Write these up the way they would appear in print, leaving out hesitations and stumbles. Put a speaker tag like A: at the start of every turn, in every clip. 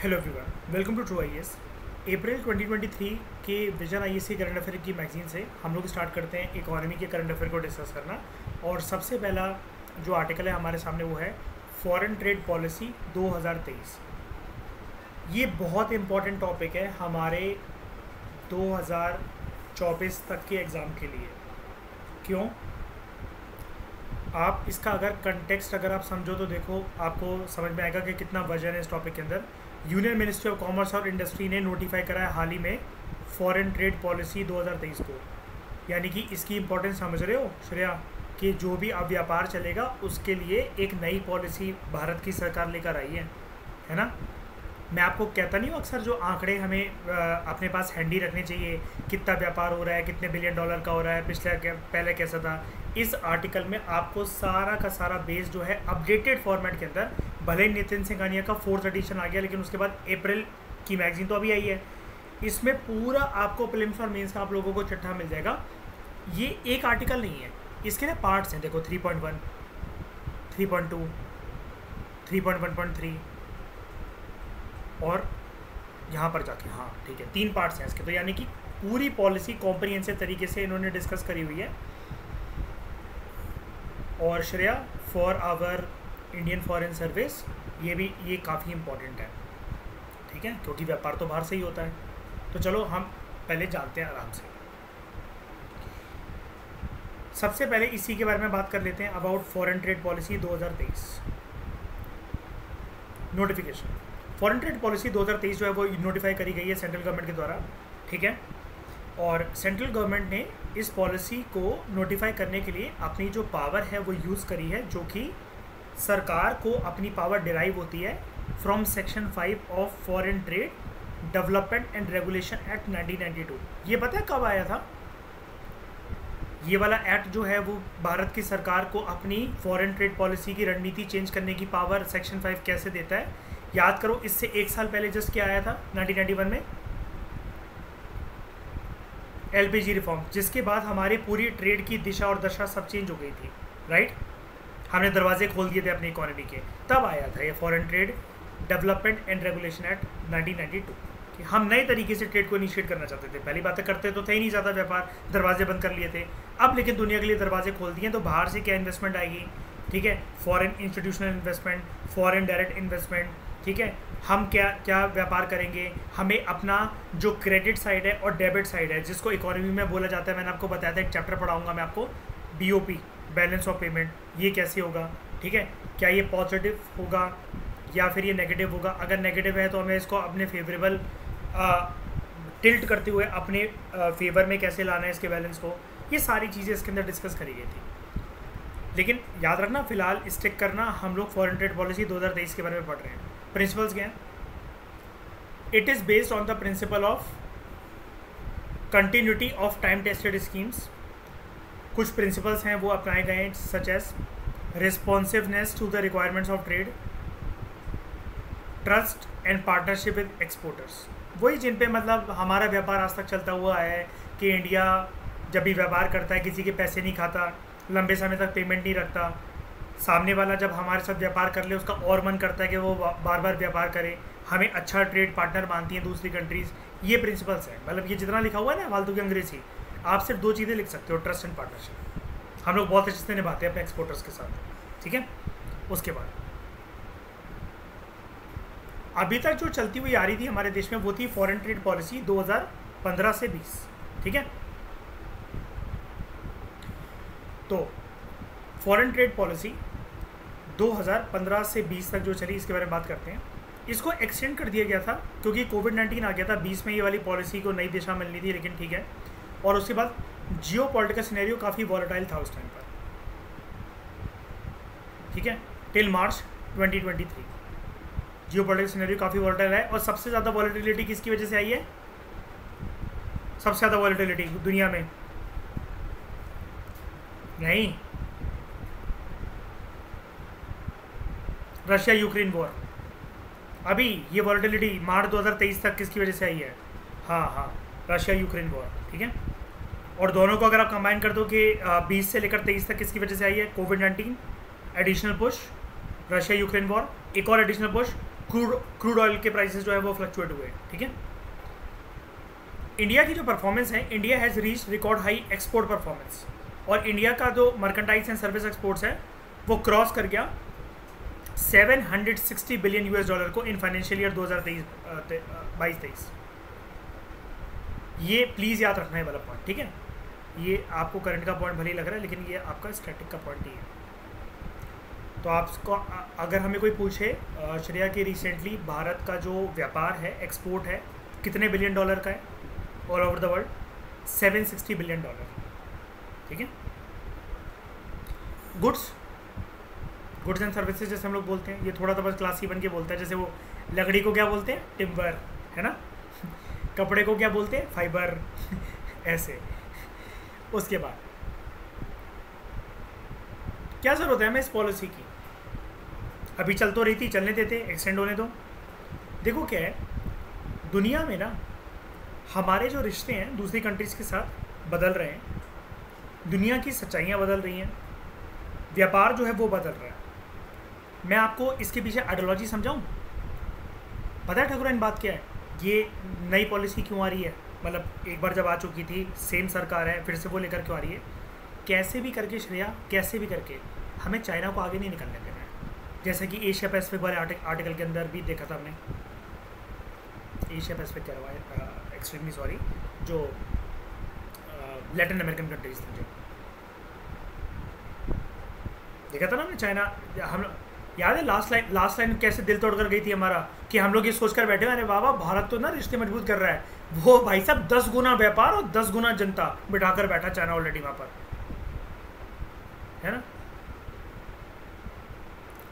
A: Hello everyone, welcome to true IAS. अप्रैल 2023 के vision IAS की करंट अफेयर की मैगजीन से हम लोग स्टार्ट करते हैं इकोनॉमी के करंट अफेयर को डिस्कस करना। और सबसे पहला जो आर्टिकल है हमारे सामने वो है फॉरेन ट्रेड पॉलिसी 2023। ये बहुत इंपॉर्टेंट टॉपिक है हमारे 2024 तक के एग्ज़ाम के लिए। क्यों? आप इसका अगर कंटेक्स्ट अगर आप समझो तो देखो आपको समझ में आएगा कि कितना वजन है इस टॉपिक के अंदर। यूनियन मिनिस्ट्री ऑफ कॉमर्स और इंडस्ट्री ने नोटिफाई करा है हाल ही में फॉरेन ट्रेड पॉलिसी 2023 को। यानी कि इसकी इंपॉर्टेंस समझ रहे हो श्रेया, कि जो भी अब व्यापार चलेगा उसके लिए एक नई पॉलिसी भारत की सरकार लेकर आई है ना। मैं आपको कहता नहीं हूँ अक्सर जो आंकड़े हमें अपने पास हैंडी रखने चाहिए, कितना व्यापार हो रहा है, कितने बिलियन डॉलर का हो रहा है, पहले कैसा था। इस आर्टिकल में आपको सारा का सारा बेस जो है अपडेटेड फॉर्मेट के अंदर, भले ही नितिन सिंघानिया का 4th एडिशन आ गया लेकिन उसके बाद अप्रैल की मैगजीन तो अभी आई है, इसमें पूरा आपको प्रीलिम्स और मेंस का आप लोगों को चिट्ठा मिल जाएगा। ये एक आर्टिकल नहीं है, इसके ना पार्ट्स हैं। देखो 3.1, 3.2, 3.1.3 और यहाँ पर जाके, हाँ ठीक है, 3 पार्ट्स हैं इसके। तो यानी कि पूरी पॉलिसी कॉम्प्रिहेंसिव तरीके से इन्होंने डिस्कस करी हुई है। और Shreya, for our Indian foreign service ये काफ़ी इम्पोर्टेंट है, ठीक है, क्योंकि व्यापार तो बाहर से ही होता है। तो चलो हम पहले जानते हैं आराम से। सबसे पहले इसी के बारे में बात कर लेते हैं, about foreign trade policy 2023 notification. Foreign trade policy 2023 जो है वो नोटिफाई करी गई है सेंट्रल गवर्नमेंट के द्वारा, ठीक है। और सेंट्रल गवर्नमेंट ने इस पॉलिसी को नोटिफाई करने के लिए अपनी जो पावर है वो यूज़ करी है, जो कि सरकार को अपनी पावर डिराइव होती है from section 5 of foreign trade development and regulation act 1992। ये पता है कब आया था? ये वाला एक्ट जो है वो भारत की सरकार को अपनी फॉरेन ट्रेड पॉलिसी की रणनीति चेंज करने की पावर सेक्शन 5 कैसे देता है, याद करो। इससे 1 साल पहले जस्ट क्या आया था 1991 में? एलपीजी रिफॉर्म, जिसके बाद हमारी पूरी ट्रेड की दिशा और दशा सब चेंज हो गई थी, राइट। हमने दरवाजे खोल दिए थे अपनी इकोनॉमी के, तब आया था ये foreign trade development and regulation act 1992 कि हम नए तरीके से ट्रेड को इनिशिएट करना चाहते थे। पहली बातें करते तो थे ही नहीं ज़्यादा व्यापार, दरवाजे बंद कर लिए थे। अब लेकिन दुनिया के लिए दरवाजे खोल दिए, तो बाहर से क्या इन्वेस्टमेंट आएगी, ठीक है, foreign institutional investment, foreign direct investment, ठीक है। हम क्या क्या व्यापार करेंगे, हमें अपना जो क्रेडिट साइड है और डेबिट साइड है, जिसको इकोनॉमी में बोला जाता है, मैंने आपको बताया था, एक चैप्टर पढ़ाऊंगा मैं आपको, बीओपी, बैलेंस ऑफ पेमेंट, ये कैसे होगा, ठीक है। क्या ये पॉजिटिव होगा या फिर ये नेगेटिव होगा? अगर नेगेटिव है तो हमें इसको अपने फेवरेबल टिल्ट करते हुए अपने फेवर में कैसे लाना है इसके बैलेंस को, ये सारी चीज़ें इसके अंदर डिस्कस करी गई थी। लेकिन याद रखना, फिलहाल स्टिक करना, हम लोग फॉरेन ट्रेड पॉलिसी 2023 के बारे में पढ़ रहे हैं। प्रिंसिपल्स क्या हैं? It is based on the principle of continuity of time tested schemes. कुछ प्रिंसिपल्स हैं वो अपनाए गए हैं, such as responsiveness to the requirements of trade, trust and partnership with exporters. वही जिन पे मतलब हमारा व्यापार आज तक चलता हुआ है कि इंडिया जब भी व्यापार करता है किसी के पैसे नहीं खाता, लंबे समय तक पेमेंट नहीं रखता, सामने वाला जब हमारे साथ व्यापार कर ले उसका और मन करता है कि वो बार बार व्यापार करे, हमें अच्छा ट्रेड पार्टनर मानती हैं दूसरी कंट्रीज़। ये प्रिंसिपल्स हैं, मतलब ये जितना लिखा हुआ है ना फालतू की अंग्रेजी, आप सिर्फ 2 चीज़ें लिख सकते हो, ट्रस्ट एंड पार्टनरशिप। हम लोग बहुत अच्छे से निभाते हैं अपने एक्सपोर्टर्स के साथ, ठीक है। उसके बाद अभी तक जो चलती हुई आ रही थी हमारे देश में वो थी फॉरेन ट्रेड पॉलिसी 2015 से 20, ठीक है। तो फॉरेन ट्रेड पॉलिसी 2015 से 20 तक जो चली, इसके बारे में बात करते हैं। इसको एक्सटेंड कर दिया गया था क्योंकि कोविड-19 आ गया था, 20 में ये वाली पॉलिसी को नई दिशा मिलनी थी, लेकिन ठीक है। और उसके बाद जियो पॉलिटिकल सिनेरियो काफ़ी वॉलेटाइल था उस टाइम पर, ठीक है, टिल मार्च 2023 जियो पॉलिटिकल सिनेरियो काफ़ी वॉलेटाइल है। और सबसे ज़्यादा वॉलेटिलिटी किसकी वजह से आई है? सबसे ज़्यादा वॉलेटिलिटी दुनिया में नहीं, रशिया यूक्रेन वॉर। अभी ये वॉलेटिलिटी मार्च 2023 तक किसकी वजह से आई है? हाँ, रशिया यूक्रेन वॉर, ठीक है। और दोनों को अगर आप कंबाइन कर दो कि 20 से लेकर 23 तक किसकी वजह से आई है? कोविड-19 additional push, Russia Ukraine war, एक और एडिशनल पुश क्रूड ऑयल के प्राइसेस जो है वो फ्लक्चुएट हुए, ठीक है। इंडिया की जो परफॉर्मेंस है, India has reach record high export performance, और इंडिया का जो मर्केंटाइल्स एंड सर्विस एक्सपोर्ट्स है वो क्रॉस कर गया 760 बिलियन यूएस डॉलर को इन फाइनेंशियल ईयर 2022-23। ये प्लीज़ याद रखना है वाला पॉइंट, ठीक है। ये आपको करंट का पॉइंट भले ही लग रहा है, लेकिन ये आपका स्टैटिक का पॉइंट ही है। तो आपको अगर हमें कोई पूछे श्रेया कि रिसेंटली भारत का जो व्यापार है, एक्सपोर्ट है, कितने बिलियन डॉलर का है all over the world, 760 billion dollar, ठीक है। गुड्स एंड सर्विसेज जैसे हम लोग बोलते हैं, ये थोड़ा तो बस क्लासी बन के बोलता है, जैसे वो लकड़ी को क्या बोलते हैं, टिम्बर, है ना। कपड़े को क्या बोलते हैं, फाइबर ऐसे। उसके बाद क्या ज़रूरत है हमें इस पॉलिसी की, अभी चल तो रही थी, चलने देते, एक्सटेंड होने दो। देखो क्या है, दुनिया में ना हमारे जो रिश्ते हैं दूसरी कंट्रीज़ के साथ बदल रहे हैं, दुनिया की सच्चाइयाँ बदल रही हैं, व्यापार जो है वो बदल रहा है। मैं आपको इसके पीछे आइडियोलॉजी समझाऊं? पता है ठाकुर इन बात क्या है, ये नई पॉलिसी क्यों आ रही है, मतलब एक बार जब आ चुकी थी, सेम सरकार है, फिर से वो लेकर क्यों आ रही है? कैसे भी करके श्रेया, कैसे भी करके हमें चाइना को आगे नहीं निकलने देना है। जैसे कि एशिया पैसिफिक वाले आर्टिकल के अंदर भी देखा था हमने, एशिया पैसिफिक कह रहा है, एक्सट्रीमली सॉरी, जो लैटिन अमेरिकन कंट्रीज थे, जो देखा था ना हमने, चाइना, हम याद है लास्ट लाइन कैसे दिल तोड़ कर गई थी हमारा, कि हम लोग ये सोच कर बैठे, अरे वाह भारत तो ना रिश्ते मजबूत कर रहा है, वो भाई साहब 10 गुना व्यापार और 10 गुना जनता बिठाकर बैठा चाइना ऑलरेडी वहाँ पर, है ना।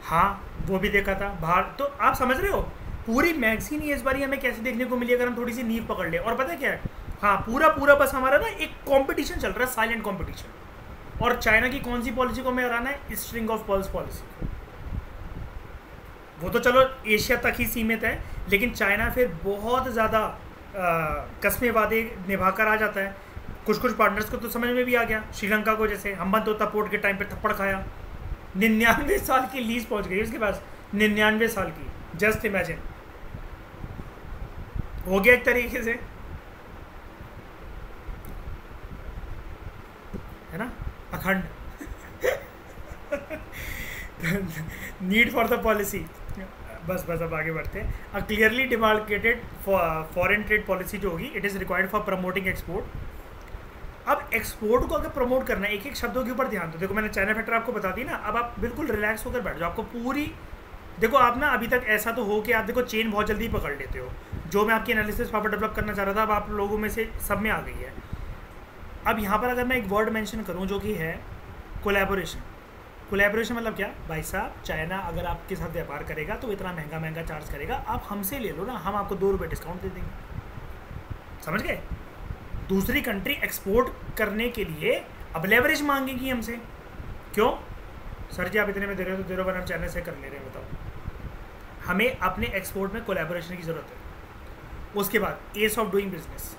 A: हाँ वो भी देखा था बाहर, तो आप समझ रहे हो पूरी मैगजीन ये इस बार हमें कैसे देखने को मिली अगर हम थोड़ी सी नींव पकड़ ले। और पता है क्या है, हाँ पूरा बस हमारा ना एक कंपटीशन चल रहा है, साइलेंट कंपटीशन, और चाइना की कौन सी पॉलिसी को हमें हराना है, स्ट्रिंग ऑफ पर्ल्स पॉलिसी। वो तो चलो एशिया तक ही सीमित है, लेकिन चाइना फिर बहुत ज़्यादा कस्मे वादे निभा कर आ जाता है। कुछ पार्टनर्स को तो समझ में भी आ गया, श्रीलंका को जैसे हम्बनतोता पोर्ट के टाइम पे थप्पड़ खाया, 99 साल की लीज पहुंच गई उसके पास, 99 साल की, जस्ट इमेजिन, हो गया एक तरीके से, है ना, अखंड। नीड फॉर द पॉलिसी, बस अब आगे बढ़ते हैं। A clearly demarcated foreign trade policy जो होगी, it is required for promoting export. अब एक्सपोर्ट को अगर प्रमोट करना है, एक एक शब्दों के ऊपर ध्यान दो। देखो मैंने चाइना फैक्टर आपको बता दी ना, अब आप बिल्कुल रिलैक्स होकर बैठ जाओ, आपको पूरी, देखो आप ना अभी तक ऐसा तो हो कि आप देखो चेन बहुत जल्दी पकड़ लेते हो, जो मैं आपकी एनालिसिस वहाँ पर डेवलप करना चाह रहा था, अब आप लोगों में से सब में आ गई है। अब यहाँ पर अगर मैं एक वर्ड मेंशन करूँ जो कि है कोलैबोरेशन। कोलैबोरेशन मतलब क्या, भाई साहब चाइना अगर आपके साथ व्यापार करेगा तो इतना महंगा चार्ज करेगा, आप हमसे ले लो ना, हम आपको 2 रुपये डिस्काउंट दे देंगे, समझ गए। दूसरी कंट्री एक्सपोर्ट करने के लिए अब लेवरेज मांगेगी हमसे, क्यों सर जी आप इतने में दे रहे हो तो दे रहे हो, वरना हम चाइना से कर ले रहे हैं, बताओ। हमें अपने एक्सपोर्ट में कोलैबोरेशन की ज़रूरत है। उसके बाद एस ऑफ डूइंग बिजनेस,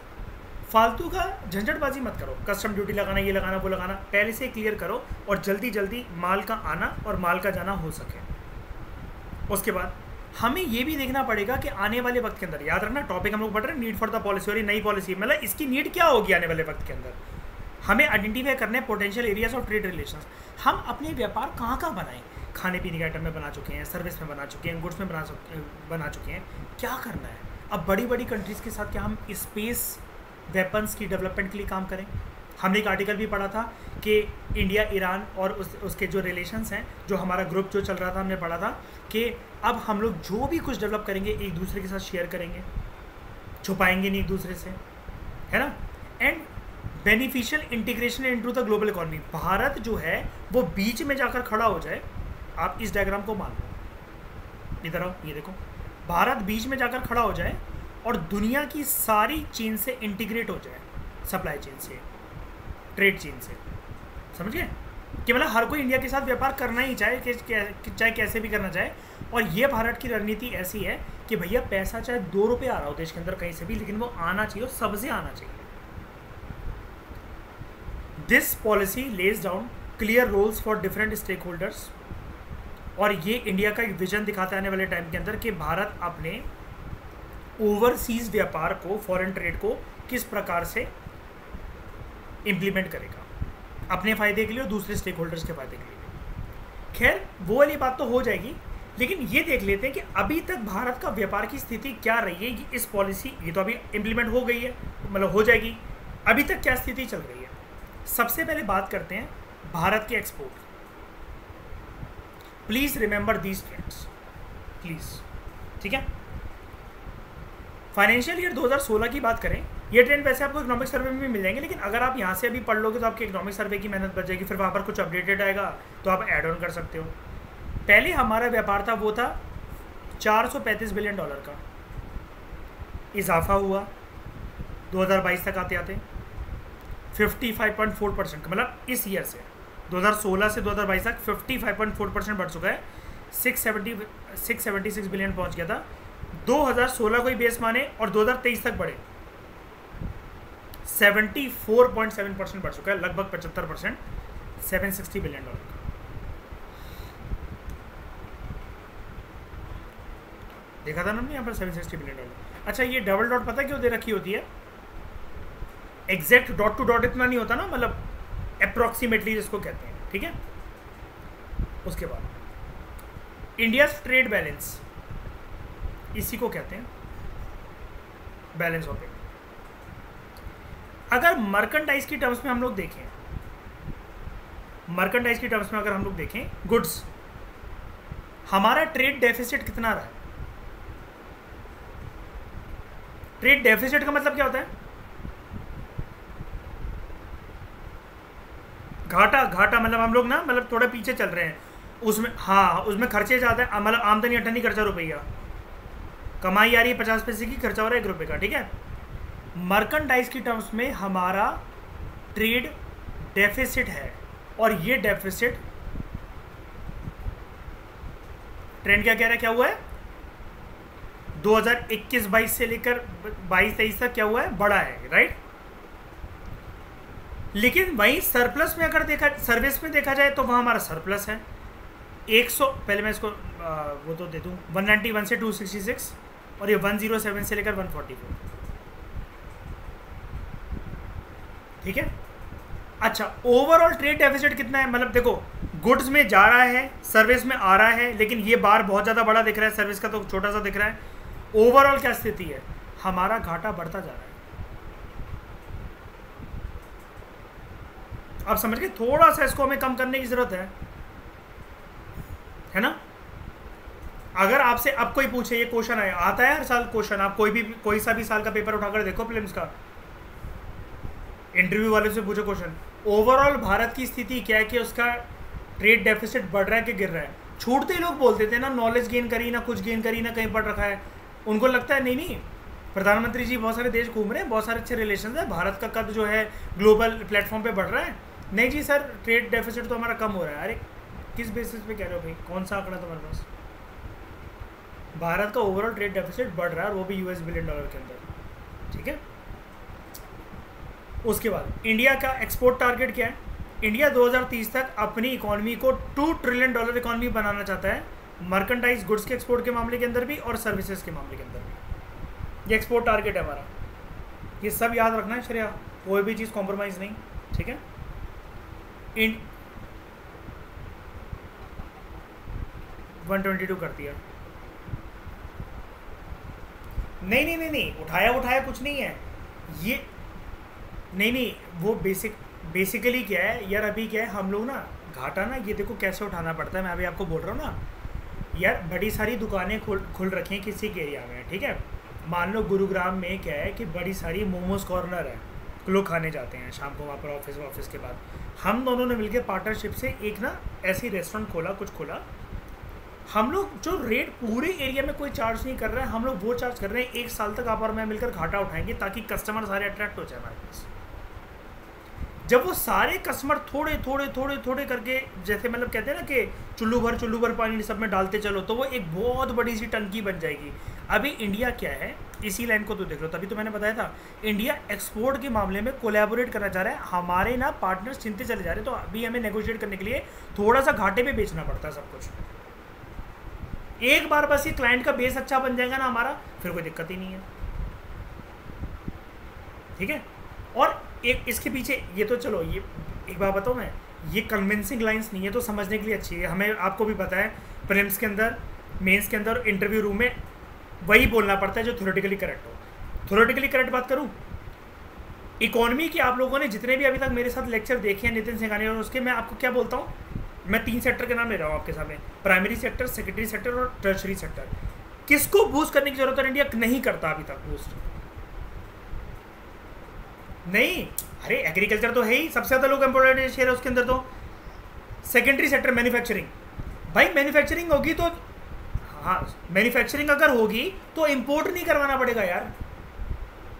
A: फालतू का झंझटबाजी मत करो, कस्टम ड्यूटी लगाना, ये लगाना वो लगाना, पहले से क्लियर करो और जल्दी माल का आना और माल का जाना हो सके। उसके बाद हमें ये भी देखना पड़ेगा कि आने वाले वक्त के अंदर, याद रखना टॉपिक हम लोग पढ़ रहे हैं नीड फॉर द पॉलिसी, और ये नई पॉलिसी मतलब इसकी नीड क्या होगी आने वाले वक्त के अंदर, हमें आइडेंटिफाई करने potential areas of trade relations. हम अपने व्यापार कहाँ बनाएं, खाने पीने के आइटम में बना चुके हैं, सर्विस में बना चुके हैं, गुड्स में बना चुके हैं, क्या करना है अब बड़ी कंट्रीज़ के साथ? क्या हम स्पेस वेपन्स की डेवलपमेंट के लिए काम करें? हमने एक आर्टिकल भी पढ़ा था कि इंडिया ईरान और उसके जो रिलेशंस हैं, जो हमारा ग्रुप जो चल रहा था, हमने पढ़ा था कि अब हम लोग जो भी कुछ डेवलप करेंगे एक दूसरे के साथ शेयर करेंगे, छुपाएंगे नहीं एक दूसरे से, है ना। And beneficial integration into the global economy, Bharat जो है वो बीच में जाकर खड़ा हो जाए। आप इस डायग्राम को मान लो, इधर आओ, ये देखो, भारत बीच में जाकर खड़ा हो जाए और दुनिया की सारी चेन से इंटीग्रेट हो जाए, सप्लाई चेन से, ट्रेड चेन से, समझ गए कि मतलब हर कोई इंडिया के साथ व्यापार करना ही चाहे, चाहे कैसे भी करना चाहे। और ये भारत की रणनीति ऐसी है कि भैया पैसा चाहे 2 रुपये आ रहा हो देश के अंदर कहीं से भी, लेकिन वो आना चाहिए, सबसे आना चाहिए। This policy lays down clear roles for different stakeholders और ये इंडिया का एक विजन दिखाता है आने वाले टाइम के अंदर कि भारत अपने ओवरसीज व्यापार को, फॉरेन ट्रेड को किस प्रकार से इम्प्लीमेंट करेगा अपने फ़ायदे के लिए और दूसरे स्टेक होल्डर्स के फ़ायदे के लिए। खैर वो वाली बात तो हो जाएगी, लेकिन ये देख लेते हैं कि अभी तक भारत का व्यापार की स्थिति क्या रही है। इस पॉलिसी ये तो अभी इम्प्लीमेंट हो गई है, मतलब हो जाएगी, अभी तक क्या स्थिति चल रही है। सबसे पहले बात करते हैं भारत के export. Please remember these trends, please, ठीक है। फाइनेंशियल ईयर 2016 की बात करें, ये ट्रेंड वैसे आपको इकोनॉमिक सर्वे में भी मिल जाएंगे, लेकिन अगर आप यहाँ से अभी पढ़ लोगे तो आपकी इकोनॉमिक सर्वे की मेहनत बच जाएगी, फिर वहाँ पर कुछ अपडेटेड आएगा तो आप ऐड ऑन कर सकते हो। पहले हमारा व्यापार था वो था $435 बिलियन का, इजाफा हुआ 2022 तक आते आते 55.4%, मतलब इस ईयर से 2016 से 2022 तक 55.4% बढ़ चुका है। 676 बिलियन पहुंच गया था। 2016 को ही बेस माने और 2023 तक बढ़े 74.7% बढ़ चुका है, लगभग 75%, $760 बिलियन का। देखा था ना हमने यहाँ पर $760 बिलियन। अच्छा, ये डबल डॉट पता क्यों दे रखी होती है? एग्जैक्ट डॉट टू डॉट इतना नहीं होता ना, मतलब अप्रॉक्सीमेटली जिसको कहते हैं, ठीक है। उसके बाद इंडिया ट्रेड बैलेंस, इसी को कहते हैं बैलेंस ऑफ पेमेंट। अगर मर्केंटाइज की टर्म्स में हम लोग देखें, मर्केंटाइज की टर्म्स में अगर हम लोग देखें गुड्स, हमारा ट्रेड डेफिसिट कितना रहा है? ट्रेड डेफिसिट का मतलब क्या होता है? घाटा। घाटा मतलब हम लोग ना, मतलब थोड़ा पीछे चल रहे हैं उसमें। हाँ, उसमें खर्चे ज़्यादा है, मतलब आमदनी 18 खर्चा रुपया, कमाई आ रही है 50 पैसे की, खर्चा हो रहा है ₹1 का, ठीक है। मर्केंटाइज की टर्म्स में हमारा ट्रेड डेफिसिट है, और ये डेफिसिट ट्रेंड क्या कह रहा है, क्या हुआ है? 2021-22 से लेकर 22-23 तक क्या हुआ है? बढ़ा है, राइट। लेकिन वहीं सरप्लस में अगर देखा, सर्विस में देखा जाए तो वहाँ हमारा सरप्लस है 100, पहले मैं इसको वो तो दे दूँ, 191 से 266, और ये 107 से लेकर 144, ठीक है। अच्छा, ओवरऑल ट्रेड डेफिसिट कितना है? मतलब देखो, गुड्स में जा रहा है, सर्विस में आ रहा है, लेकिन ये बार बहुत ज़्यादा बड़ा दिख रहा है, सर्विस का तो छोटा सा दिख रहा है। ओवरऑल क्या स्थिति है? हमारा घाटा बढ़ता जा रहा है। आप समझ गए? थोड़ा सा इसको हमें कम करने की जरूरत है ना। अगर आपसे अब कोई पूछे, ये क्वेश्चन आया, आता है हर साल क्वेश्चन, आप कोई सा भी साल का पेपर उठाकर देखो प्रीलिम्स का, इंटरव्यू वाले से पूछो क्वेश्चन, ओवरऑल भारत की स्थिति क्या है कि उसका ट्रेड डेफिसिट बढ़ रहा है कि गिर रहा है? छूटते ही लोग बोलते थे ना, नॉलेज गेन करी ना, कुछ गेन करी ना, कहीं पढ़ रखा है। उनको लगता है नहीं, प्रधानमंत्री जी बहुत सारे देश घूम रहे हैं, बहुत सारे अच्छे रिलेशन है, भारत का कद जो है ग्लोबल प्लेटफॉर्म पे बढ़ रहा है। नहीं जी सर, ट्रेड डेफिसिट तो हमारा कम हो रहा है। अरे किस बेसिस पे कह रहे हो भाई? कौन सा आंकड़ा तुम्हारे पास? भारत का ओवरऑल ट्रेड डेफिसिट बढ़ रहा है, और वो भी $US बिलियन के अंदर, ठीक है। उसके बाद इंडिया का एक्सपोर्ट टारगेट क्या है? इंडिया 2030 तक अपनी इकोनॉमी को $2 ट्रिलियन इकोनॉमी बनाना चाहता है, मर्केंटाइज गुड्स के एक्सपोर्ट के मामले के अंदर भी और सर्विसेज के मामले के अंदर भी। ये एक्सपोर्ट टारगेट है हमारा, ये सब याद रखना है श्रेया, कोई भी चीज़ कॉम्प्रोमाइज़ नहीं, ठीक है। 122 कर दिया। नहीं, उठाया कुछ नहीं है ये। नहीं, वो बेसिकली क्या है यार, अभी क्या है, हम लोग ना घाटा ना, ये देखो कैसे उठाना पड़ता है। मैं अभी आपको बोल रहा हूँ ना यार, बड़ी सारी दुकानें खुल रखी हैं किसी के एरिया में, ठीक है। मान लो गुरुग्राम में क्या है कि बड़ी सारी मोमोज कॉर्नर है, लोग खाने जाते हैं शाम को वहाँ पर ऑफिस के बाद। हम दोनों ने मिलकर पार्टनरशिप से एक ना ऐसी रेस्टोरेंट खोला। हम लोग जो रेट पूरे एरिया में कोई चार्ज नहीं कर रहा है, हम लोग वो चार्ज कर रहे हैं। 1 साल तक आप और मैं मिलकर घाटा उठाएंगे, ताकि कस्टमर सारे अट्रैक्ट हो जाए हमारे पास। जब वो सारे कस्टमर थोड़े करके, जैसे मतलब कहते हैं ना कि चुल्लू भर पानी सब में डालते चलो, तो वो एक बहुत बड़ी सी टंकी बन जाएगी। अभी इंडिया क्या है, इसी लाइन को तो देख लो, तभी तो मैंने बताया था इंडिया एक्सपोर्ट के मामले में कोलैबोरेट करना चाह रहा है। हमारे ना पार्टनर्स चिंते चले जा रहे हैं, तो अभी हमें नेगोशिएट करने के लिए थोड़ा सा घाटे पे बेचना पड़ता है सब कुछ। एक बार बस ये क्लाइंट का बेस अच्छा बन जाएगा ना हमारा, फिर कोई दिक्कत ही नहीं है। ठीक है। और एक इसके पीछे ये तो चलो, ये एक बात बताऊँ मैं, ये कन्विंसिंग लाइंस नहीं है तो समझने के लिए अच्छी है। हमें आपको भी पता है प्रीलिम्स के अंदर, मेंस के अंदर, इंटरव्यू रूम में वही बोलना पड़ता है जो थ्योरेटिकली करेक्ट हो। थ्योरेटिकली करेक्ट बात करूँ, इकोनॉमी के आप लोगों ने जितने भी अभी तक मेरे साथ लेक्चर देखे हैं नितिन सिंघानिया और उसके, मैं आपको क्या बोलता हूँ, मैं 3 सेक्टर के नाम ले रहा हूँ आपके सामने, प्राइमरी सेक्टर, सेकेंडरी सेक्टर और टर्शरी सेक्टर। किसको बूस्ट करने की जरूरत है? इंडिया नहीं करता अभी तक बूस्ट, नहीं। अरे एग्रीकल्चर तो है ही, सबसे ज़्यादा लोग एम्प्लॉयमेंट शेयर है उसके अंदर। तो सेकेंडरी सेक्टर मैन्युफैक्चरिंग, भाई मैन्युफैक्चरिंग होगी तो, हाँ मैन्युफैक्चरिंग अगर होगी तो इंपोर्ट नहीं करवाना पड़ेगा यार,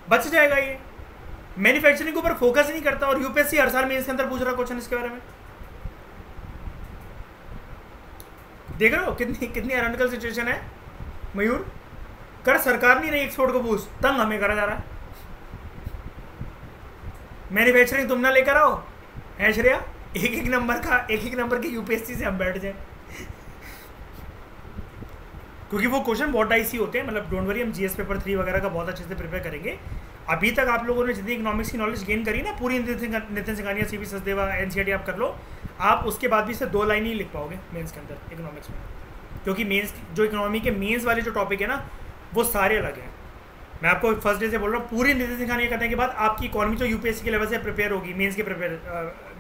A: बच जाएगा ये। मैन्युफैक्चरिंग के ऊपर फोकस नहीं करता और यूपीएससी हर साल में इसके अंदर पूछ रहा क्वेश्चन इसके बारे में। देख रहे हो कितनी कितनी आयरॉनिकल सिचुएशन है मयूर। कर सरकार नहीं रही एक्सपोर्ट को बूस्ट, तंग हमें करा जा रहा है। मैन्युफैक्चरिंग तुम ना लेकर आओ है श्रेया, एक एक नंबर के यूपीएससी से हम बैठ जाए, क्योंकि वो क्वेश्चन बहुत डाइसी होते हैं। मतलब डोंट वरी, हम जीएस पेपर 3 वगैरह का बहुत अच्छे से प्रिपेयर करेंगे। अभी तक आप लोगों ने जितनी इकोनॉमिक्स की नॉलेज गेन करी ना, पूरी नितिन सिंघानिया, सीवी सचदेवा, एनसीईआरटी आप कर लो, आप उसके बाद भी सिर्फ 2 लाइन ही लिख पाओगे मेंस के अंदर इकोनॉमिक्स में, क्योंकि मेंस जो इकोनॉमी के मेंस वाले जो टॉपिक है ना वो सारे अलग हैं। मैं आपको फर्स्ट डे से बोल रहा हूँ, पूरी नितिन सिंघानिया करने के बाद आपकी इकोनॉमी जो यूपीएससी के लेवल से प्रिपेयर होगी, मेंस के प्रिपेयर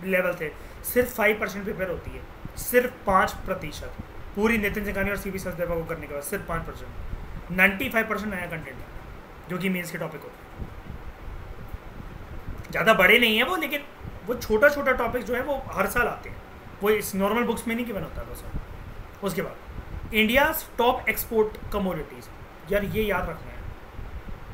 A: लेवल से सिर्फ 5% प्रिपेयर होती है, सिर्फ 5%। पूरी नितिन सिंघानिया और सीवी सचदेवा को करने के बाद सिर्फ 5%, 95% नया कंटेंट है जो कि मेंस के टॉपिक होते हैं। ज़्यादा बड़े नहीं है वो, लेकिन वो छोटा छोटा टॉपिक जो है वो हर साल आते हैं, वो इस नॉर्मल बुक्स में नहीं कि बनता है सर। उसके बाद इंडिया टॉप एक्सपोर्ट कमोडिटीज़, यार ये याद रखना है,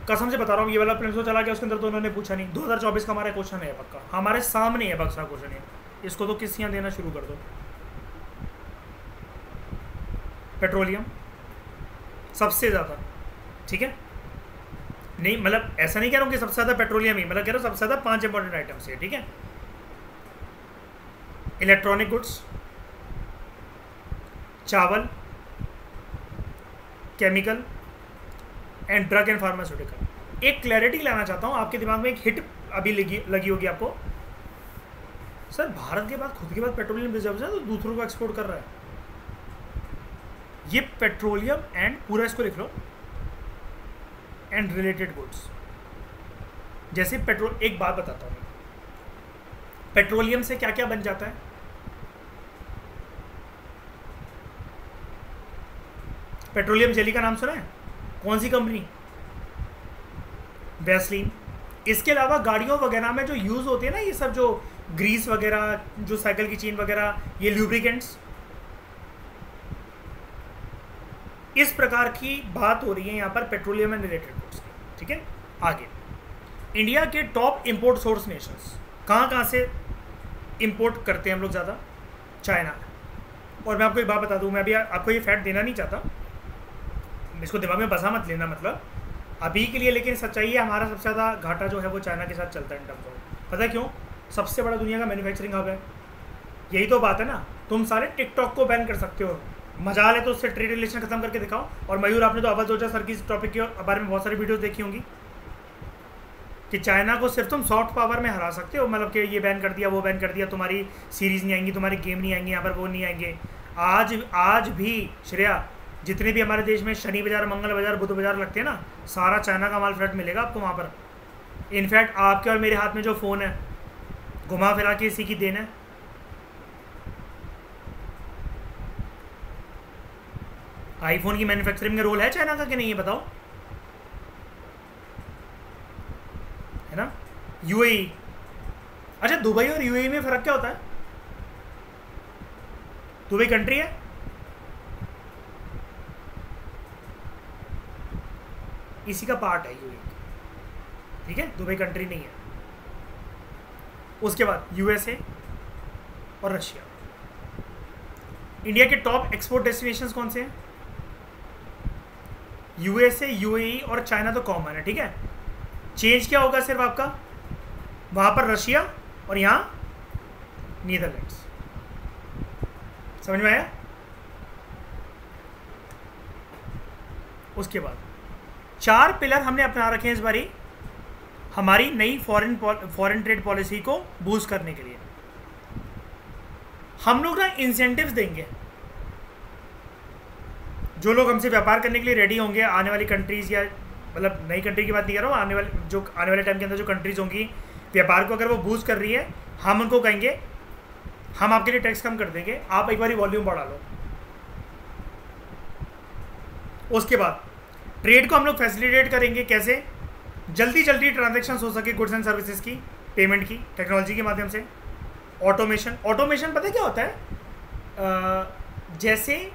A: कसम से बता रहा हूँ। ये वाला प्रिंसो चला गया, उसके अंदर तो उन्होंने पूछा नहीं। 2024 का हमारा क्वेश्चन है पक्का, हमारे सामने है बक्सा क्वेश्चन है, इसको तो किस्सियाँ देना शुरू कर दो। पेट्रोलियम सबसे ज़्यादा, ठीक है, नहीं मतलब ऐसा नहीं कह रहा हूँ कि सबसे ज़्यादा पेट्रोलियम ही, मतलब कह रहा हूँ सबसे ज़्यादा 5 इंपॉर्टेंट आइटम्स है, ठीक है। इलेक्ट्रॉनिक गुड्स, चावल, chemical and drug and pharmaceutical. एक क्लैरिटी लाना चाहता हूँ आपके दिमाग में, एक हिट अभी लगी होगी आपको, सर भारत के बाद खुद के बाद पेट्रोलियम रिजर्व है तो दूसरों को एक्सपोर्ट कर रहा है। ये पेट्रोलियम एंड, पूरा इसको लिख लो, एंड रिलेटेड गुड्स। जैसे पेट्रोल, एक बात बताता हूँ, पेट्रोलियम से क्या क्या बन जाता है? पेट्रोलियम जेली का नाम सुना है? कौन सी कंपनी? वैसलीन। इसके अलावा गाड़ियों वगैरह में जो यूज़ होते हैं ना, ये सब जो ग्रीस वगैरह, जो साइकिल की चेन वगैरह, ये ल्यूब्रिकेंट्स, इस प्रकार की बात हो रही है यहाँ पर पेट्रोलियम एंड रिलेटेड गुड्स की, ठीक है। आगे, इंडिया के टॉप इंपोर्ट सोर्स नेशंस, कहाँ से इंपोर्ट करते हैं हम लोग ज़्यादा? चाइना। और मैं आपको एक बात बता दूँ, मैं अभी आपको ये फैक्ट देना नहीं चाहता, इसको दिमाग में बसा मत लेना मतलब अभी के लिए, लेकिन सच्चाई है, हमारा सबसे ज़्यादा घाटा जो है वो चाइना के साथ चलता है इन टर्म्स ऑफ। पता है क्यों? सबसे बड़ा दुनिया का मैन्युफैक्चरिंग हब है। यही तो बात है ना, तुम सारे टिकटॉक को बैन कर सकते हो, मजाल है तो उससे ट्रेड रिलेशन खत्म करके दिखाओ। और मयूर, आपने तो अवध ओझा सर की इस टॉपिक के बारे में बहुत सारी वीडियोस देखी होंगी कि चाइना को सिर्फ तुम सॉफ्ट पावर में हरा सकते हो, मतलब कि ये बैन कर दिया, वो बैन कर दिया, तुम्हारी सीरीज़ नहीं आएंगी, तुम्हारी गेम नहीं आएंगी, यहाँ पर वो नहीं आएंगे। आज भी श्रेया, जितने भी हमारे देश में शनि बाजार, मंगल बाजार, बुध बाजार लगते हैं ना, सारा चाइना का माल फ्लैट मिलेगा आपको वहाँ पर। इनफैक्ट आपके और मेरे हाथ में जो फ़ोन है, घुमा फिरा के इसी की देन है। आईफोन की मैन्युफैक्चरिंग में रोल है चाइना का कि नहीं, ये बताओ, है ना। यूएई, अच्छा दुबई और यूएई में फ़र्क क्या होता है? दुबई कंट्री है, इसी का पार्ट है यूएई, ठीक है, दुबई कंट्री नहीं है। उसके बाद यूएसए और रशिया। इंडिया के टॉप एक्सपोर्ट डेस्टिनेशंस कौन से हैं? यूएसए, यूएई और चाइना तो कॉमन है, ठीक है। चेंज क्या होगा सिर्फ आपका, वहाँ पर रशिया और यहाँ नीदरलैंड्स। समझ में आया? उसके बाद 4 पिलर हमने अपना रखे हैं इस बारी हमारी नई फॉरेन ट्रेड पॉलिसी को बूस्ट करने के लिए। हम लोग ना इंसेंटिव्स देंगे जो लोग हमसे व्यापार करने के लिए रेडी होंगे, आने वाली कंट्रीज़, या मतलब नई कंट्री की बात नहीं कर रहा हूँ, आने वाले टाइम के अंदर जो कंट्रीज़ होंगी व्यापार को अगर वो बूस्ट कर रही है, हम उनको कहेंगे हम आपके लिए टैक्स कम कर देंगे, आप एक बारी वॉल्यूम बढ़ा लो। उसके बाद ट्रेड को हम लोग फैसिलिटेट करेंगे, कैसे? जल्दी ट्रांजैक्शंस हो सके गुड्स एंड सर्विसेज की, पेमेंट की, टेक्नोलॉजी के माध्यम से। ऑटोमेशन पता है क्या होता है? जैसे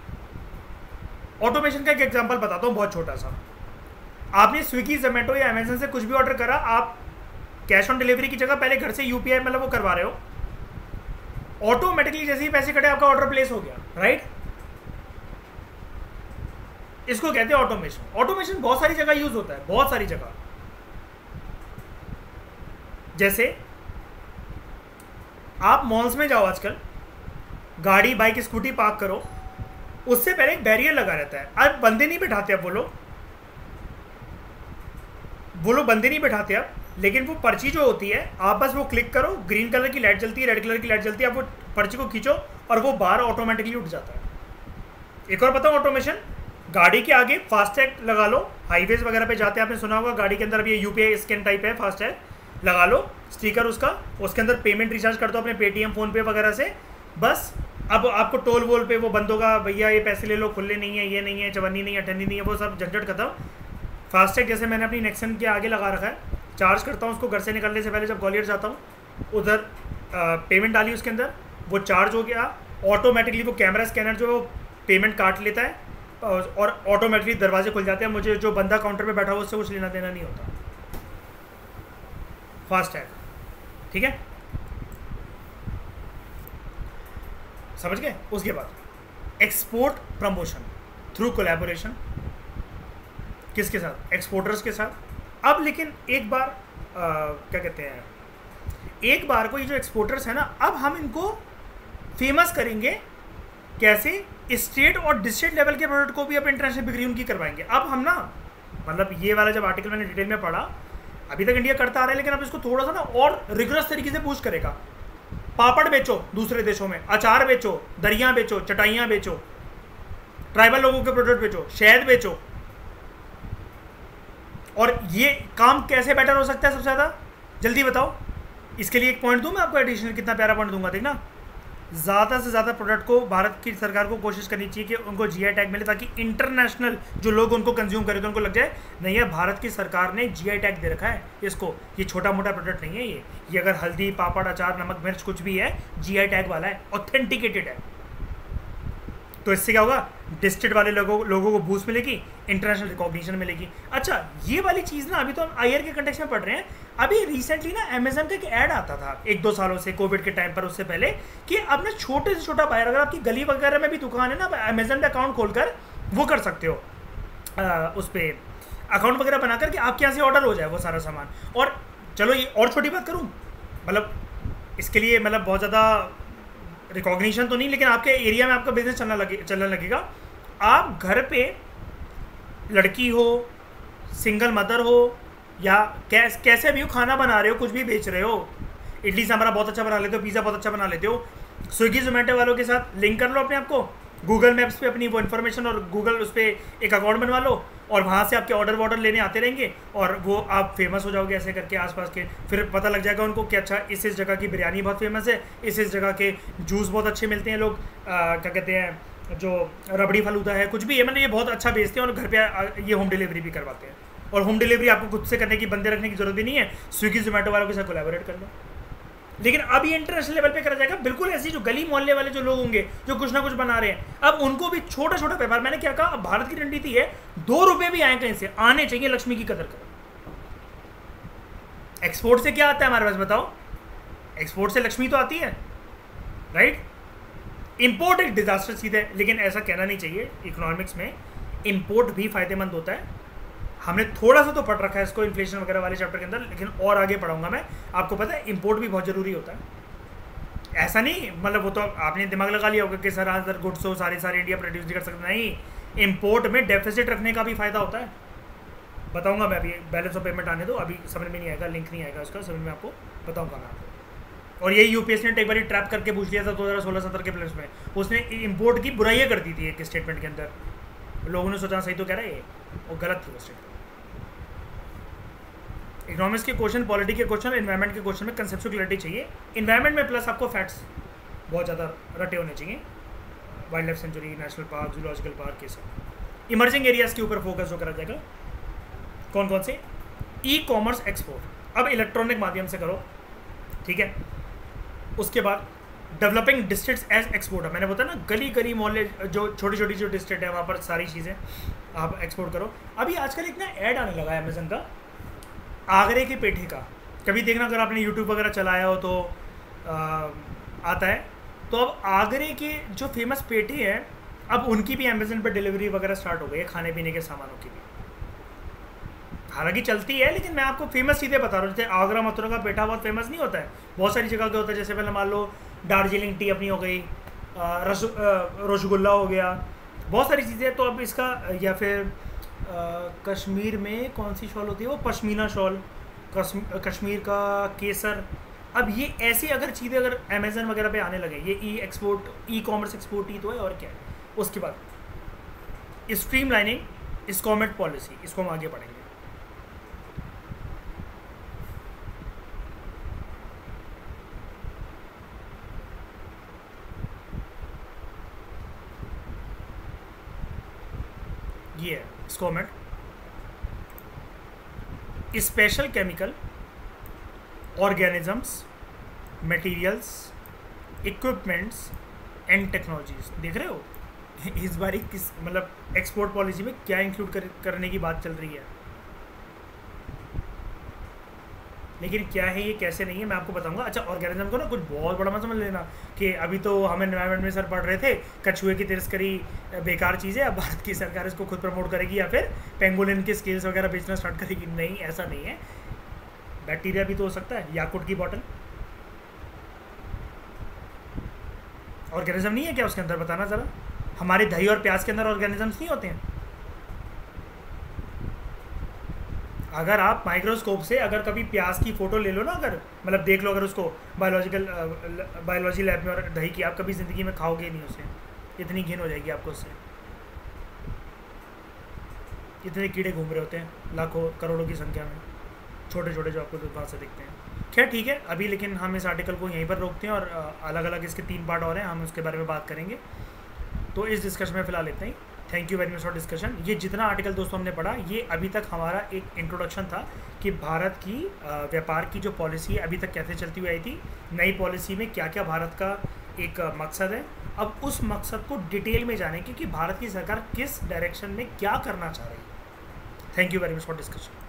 A: ऑटोमेशन का एक एग्जांपल बताता हूँ बहुत छोटा सा। आपने स्विगी, जोमेटो या अमेजन से कुछ भी ऑर्डर करा, आप कैश ऑन डिलीवरी की जगह पहले घर से यूपीआई मतलब वो करवा रहे हो, ऑटोमेटिकली जैसे ही पैसे कटे आपका ऑर्डर प्लेस हो गया, राइट? इसको कहते हैं ऑटोमेशन। ऑटोमेशन बहुत सारी जगह यूज होता है, बहुत सारी जगह। जैसे आप मॉल्स में जाओ, आजकल गाड़ी, बाइक, स्कूटी पार्क करो, उससे पहले एक बैरियर लगा रहता है। अब बंदे नहीं बैठाते, अब वो लोग बंदे नहीं बैठाते अब, लेकिन वो पर्ची जो होती है, आप बस वो क्लिक करो, ग्रीन कलर की लाइट जलती है, रेड कलर की लाइट जलती है, आप वो पर्ची को खींचो और वो बाहर ऑटोमेटिकली उठ जाता है। एक और बताओ ऑटोमेशन, गाड़ी के आगे फास्टैग लगा लो। हाईवेज वगैरह पे जाते हैं, आपने सुना होगा गाड़ी के अंदर अभी यूपीआई स्कैन टाइप है, फास्टैग लगा लो, स्टिकर उसका, उसके अंदर पेमेंट रिचार्ज कर दो अपने पेटीएम, फोन पे वगैरह से। बस अब आपको टोल वोल पे वो बंद होगा, भैया ये पैसे ले लो, खुले नहीं है, ये नहीं है, चवन्नी नहीं है, अठन्नी नहीं है, वो सब झंझट खत्म। फास्टैग जैसे मैंने अपनी नेक्सन के आगे लगा रखा है, चार्ज करता हूँ उसको घर से निकलने से पहले, जब ग्वालियर जाता हूँ, उधर पेमेंट डाली उसके अंदर, वो चार्ज हो गया, ऑटोमेटिकली वो कैमरा स्कैनर जो पेमेंट काट लेता है और ऑटोमेटिकली दरवाजे खुल जाते हैं। मुझे जो बंदा काउंटर पे बैठा हुआ उससे कुछ लेना देना नहीं होता। फास्टैग, ठीक है, समझ गए? उसके बाद एक्सपोर्ट प्रमोशन थ्रू कोलैबोरेशन, किसके साथ? एक्सपोर्टर्स के साथ। अब लेकिन एक बार क्या कहते हैं, एक बार को ये जो एक्सपोर्टर्स है ना, अब हम इनको फेमस करेंगे। कैसे? स्टेट और डिस्ट्रिक्ट लेवल के प्रोडक्ट को भी अब इंटरनेशनल बिक्री उनकी करवाएंगे। अब हम ना, मतलब ये वाला जब आर्टिकल मैंने डिटेल में पढ़ा, अभी तक इंडिया करता आ रहा है, लेकिन अब इसको थोड़ा सा ना और रिगरस तरीके से बूस्ट करेगा। पापड़ बेचो दूसरे देशों में, अचार बेचो, दरिया बेचो, चटाइयाँ बेचो, ट्राइबल लोगों के प्रोडक्ट बेचो, शहद बेचो। और ये काम कैसे बेटर हो सकता है सबसे ज़्यादा? जल्दी बताओ। इसके लिए एक पॉइंट दूँ मैं आपको एडिशनल, कितना प्यारा पॉइंट दूंगा, देखना। ज़्यादा से ज़्यादा प्रोडक्ट को भारत की सरकार को कोशिश करनी चाहिए कि उनको जीआई टैग मिले, ताकि इंटरनेशनल जो लोग उनको कंज्यूम करें तो उनको लग जाए नहीं है भारत की सरकार ने जीआई टैग दे रखा है इसको, ये छोटा मोटा प्रोडक्ट नहीं है, ये अगर हल्दी, पापड़, अचार, नमक, मिर्च कुछ भी है, जीआई टैग वाला है, ऑथेंटिकेटेड है। तो इससे क्या होगा? डिस्ट्रिक्ट वाले लोगों को बूस्ट मिलेगी, इंटरनेशनल रिकॉग्निशन मिलेगी। अच्छा, ये वाली चीज़ ना अभी तो हम आईआर के कंटेक्स्ट में पढ़ रहे हैं। अभी रिसेंटली ना अमेजन का एक ऐड आता था 1-2 सालों से, कोविड के टाइम पर, उससे पहले, कि अब ना छोटे से छोटा बायर, अगर आपकी गली वगैरह में भी दुकान है ना, अमेजन पे अकाउंट खोलकर वो कर सकते हो, उस पर अकाउंट वगैरह बनाकर कि आपके यहाँ से ऑर्डर हो जाए वो सारा सामान। और चलो ये और छोटी बात करूँ, मतलब इसके लिए मतलब बहुत ज़्यादा रिकॉग्निशन तो नहीं, लेकिन आपके एरिया में आपका बिजनेस चलने लगेगा। आप घर पे लड़की हो, सिंगल मदर हो, या कैसे भी हो, खाना बना रहे हो, कुछ भी बेच रहे हो, इडली सांभर बहुत अच्छा बना लेते हो, पिज़्ज़ा बहुत अच्छा बना लेते हो, स्विगी जोमेटो वालों के साथ लिंक कर लो अपने आप को, गूगल मैप्स पे अपनी वो इन्फॉर्मेशन और गूगल उस पर एक अकाउंट बनवा लो, और वहाँ से आपके ऑर्डर लेने आते रहेंगे, और वो आप फेमस हो जाओगे ऐसे करके आसपास के। फिर पता लग जाएगा उनको कि अच्छा इस जगह की बिरयानी बहुत फेमस है, इस जगह के जूस बहुत अच्छे मिलते हैं, लोग क्या कहते हैं जो रबड़ी फलूदा है, कुछ भी है, मतलब ये बहुत अच्छा बेचते हैं, और घर पे ये होम डिलीवरी भी करवाते हैं। और होम डिलीवरी आपको खुद से करने की, बंदे रखने की जरूरत भी नहीं है, स्विगी जोमेटो वालों के साथ कोलैबोरेट कर लो। लेकिन अब ये इंटरनेशनल लेवल पे करा जाएगा, बिल्कुल ऐसी जो गली मोहल्ले वाले जो लोग होंगे जो कुछ ना कुछ बना रहे हैं, अब उनको भी छोटा छोटा व्यापार। मैंने क्या कहा, अब भारत की रणनीति है 2 रुपये भी आए कहीं से, आने चाहिए, लक्ष्मी की कदर करो। एक्सपोर्ट से क्या आता है हमारे पास, बताओ? एक्सपोर्ट से लक्ष्मी तो आती है, राइट? इंपोर्ट एक डिजास्टर सीधा है, लेकिन ऐसा कहना नहीं चाहिए। इकोनॉमिक्स में इंपोर्ट भी फायदेमंद होता है। हमने थोड़ा सा तो पढ़ रखा है इसको इन्फ्लेशन वगैरह वाले चैप्टर के अंदर, लेकिन और आगे पढ़ाऊंगा मैं। आपको पता है इंपोर्ट भी बहुत ज़रूरी होता है। ऐसा नहीं, मतलब वो तो आपने दिमाग लगा लिया होगा कि सर गुड्स हो सारे इंडिया प्रोड्यूस नहीं कर सकते, नहीं। इंपोर्ट में डेफिसिट रखने का भी फ़ायदा होता है, बताऊंगा मैं अभी, बैलेंस ऑफ पेमेंट आने दो, अभी समझ में नहीं आएगा, लिंक नहीं आएगा उसका, समझ में आपको बताऊंगा मैं आपको। और यही यूपीएससी ने एक बार ट्रैप करके पूछ लिया था 2016-17 के प्लेस में, उसने इंपोर्ट की बुराइयाँ कर दी थी एक स्टेटमेंट के अंदर, लोगों ने सोचा सही तो कह रहा है ये, और गलत थी वो स्टेटमेंट। इकोनॉमिक्स के क्वेश्चन, पॉलिटी के क्वेश्चन, एनवायरमेंट के क्वेश्चन में कंसेप्चुअल क्लैरिटी चाहिए। एनवायरमेंट में प्लस आपको फैक्ट्स बहुत ज़्यादा रटे होने चाहिए, wild life sanctuary, national park, zoological park, ये सब। इमर्जिंग एरियाज़ के ऊपर फोकस जो करा जाएगा, कौन कौन से, ई कॉमर्स एक्सपोर्ट, अब इलेक्ट्रॉनिक माध्यम से करो, ठीक है। उसके बाद डेवलपिंग डिस्ट्रिक्ट्स एज एक्सपोर्टर, मैंने बताया ना गली गली मोहल्ले जो छोटी छोटी जो डिस्ट्रिक्ट है वहाँ पर सारी चीज़ें आप एक्सपोर्ट करो। अभी आजकल एक ना ऐड आने लगा है अमेजन का, आगरे के पेठे का, कभी देखना अगर आपने यूट्यूब वगैरह चलाया हो तो आता है। तो अब आगरे के जो फेमस पेठे हैं, अब उनकी भी अमेजन पर डिलीवरी वगैरह स्टार्ट हो गई है, खाने पीने के सामानों की भी, हालांकि चलती है, लेकिन मैं आपको फेमस चीज़ें बता रहा हूँ। जैसे आगरा मथुरा का पेठा बहुत फेमस नहीं होता है, बहुत सारी जगह के होता है। जैसे पहले मान लो दार्जिलिंग टी अपनी हो गई, रसगुल्ला हो गया, बहुत सारी चीज़ें। तो अब इसका, या फिर कश्मीर में कौन सी शॉल होती है वो, पश्मीना शॉल, कश्मीर का केसर। अब ये ऐसी अगर चीज़ें अगर अमेजन वगैरह पे आने लगे, ये ई कॉमर्स एक्सपोर्ट ही तो है, और क्या है। उसके बाद स्ट्रीम लाइनिंग इस्कॉमेट पॉलिसी, इसको हम आगे पढ़ेंगे। ये है SCOMET, special chemical, organisms, materials, equipments and technologies. देख रहे हो इस बार किस मतलब एक्सपोर्ट पॉलिसी में क्या इंक्लूड करने की बात चल रही है, लेकिन क्या है ये कैसे नहीं है मैं आपको बताऊंगा। अच्छा, ऑर्गेनिज्म को ना कुछ बहुत बड़ा मत समझ लेना कि अभी तो हम एनवायरनमेंट में सर पढ़ रहे थे, कछुए की तिरस्करी बेकार चीज़ है, अब भारत की सरकार इसको खुद प्रमोट करेगी या फिर पेंगोलिन के स्केल्स वगैरह बेचना स्टार्ट करेगी। नहीं, ऐसा नहीं है, बैक्टीरिया भी तो हो सकता है। याकुट की बॉटल ऑर्गेनिज्म नहीं है क्या उसके अंदर, बताना ज़रा। हमारे दही और प्याज के अंदर ऑर्गेनिजम्स नहीं होते हैं। अगर आप माइक्रोस्कोप से अगर कभी प्याज की फ़ोटो ले लो ना, अगर मतलब देख लो अगर उसको बायोलॉजी लैब में, और दही की आप कभी ज़िंदगी में खाओगे नहीं उसे, इतनी घिन हो जाएगी आपको उससे। इतने कीड़े घूम रहे होते हैं लाखों करोड़ों की संख्या में, छोटे छोटे जो आपको वहाँ से दिखते हैं। खैर ठीक है, अभी लेकिन हम इस आर्टिकल को यहीं पर रोकते हैं, और अलग अलग इसके 3 पार्ट और हैं, हम उसके बारे में बात करेंगे। तो इस डिस्कशन में फ़िलहाल इतना ही। Thank you very much for discussion. ये जितना आर्टिकल दोस्तों हमने पढ़ा, ये अभी तक हमारा एक इंट्रोडक्शन था कि भारत की व्यापार की जो पॉलिसी है अभी तक कैसे चलती हुई आई थी, नई पॉलिसी में क्या क्या भारत का एक मकसद है। अब उस मकसद को डिटेल में जानेंगे कि भारत की सरकार किस डायरेक्शन में क्या करना चाह रही है। Thank you very much for discussion.